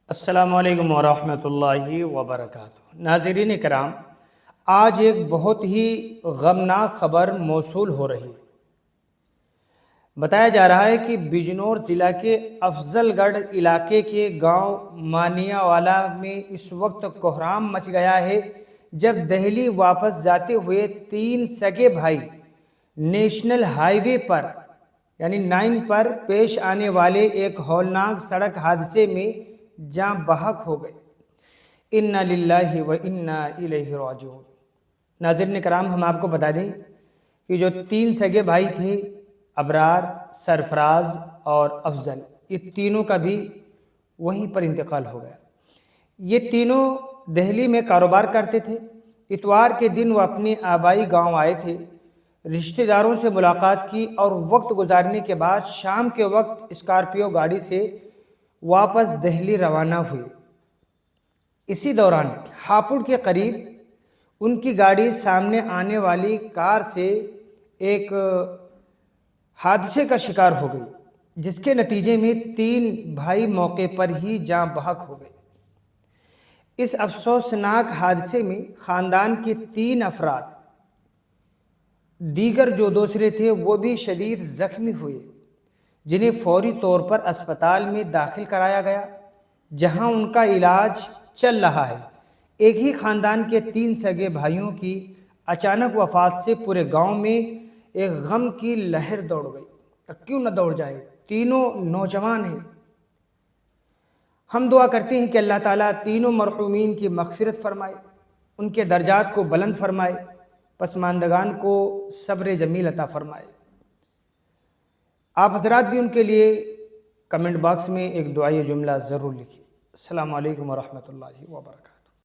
السلام علیکم ورحمۃ اللہ وبرکاتہ۔ ناظرین کرام، آج ایک بہت ہی غمناک خبر موصول ہو رہی ہے۔ بتایا جا رہا ہے کہ بجنور ضلع کے افضل گڑھ علاقے کے گاؤں مانیا والا میں اس وقت کوہرام مچ گیا ہے جب دہلی واپس جاتے ہوئے تین سگے بھائی نیشنل ہائی وے پر یعنی 9 پر پیش آنے والے ایک ہولناک سڑک حادثے میں جاں بحق ہو گئے۔ انا للہ و انا الیہ راجعون۔ ناظرین کرام، ہم آپ کو بتا دیں کہ جو تین سگے بھائی تھے، ابرار، سرفراز اور افضل، یہ تینوں کا بھی وہیں پر انتقال ہو گیا۔ یہ تینوں دہلی میں کاروبار کرتے تھے۔ اتوار کے دن وہ اپنے آبائی گاؤں آئے تھے، رشتہ داروں سے ملاقات کی اور وقت گزارنے کے بعد شام کے وقت اسکارپیو گاڑی سے واپس دہلی روانہ ہوئے۔ اسی دوران ہاپوڑ کے قریب ان کی گاڑی سامنے آنے والی کار سے ایک حادثے کا شکار ہو گئی، جس کے نتیجے میں تین بھائی موقع پر ہی جاں بحق ہو گئے۔ اس افسوسناک حادثے میں خاندان کے 3 افراد دیگر جو دوسرے تھے وہ بھی شدید زخمی ہوئے، جنہیں فوری طور پر اسپتال میں داخل کرایا گیا، جہاں ان کا علاج چل رہا ہے۔ ایک ہی خاندان کے 3 سگے بھائیوں کی اچانک وفات سے پورے گاؤں میں ایک غم کی لہر دوڑ گئی۔ کیوں نہ دوڑ جائے، تینوں نوجوان ہیں۔ ہم دعا کرتے ہیں کہ اللہ تعالیٰ تینوں مرحومین کی مغفرت فرمائے، ان کے درجات کو بلند فرمائے، پسماندگان کو صبر جمیل عطا فرمائے۔ آپ حضرات بھی ان کے لیے کمنٹ باکس میں ایک دعائی جملہ ضرور لکھیں۔ السلام علیکم ورحمۃ اللہ وبرکاتہ۔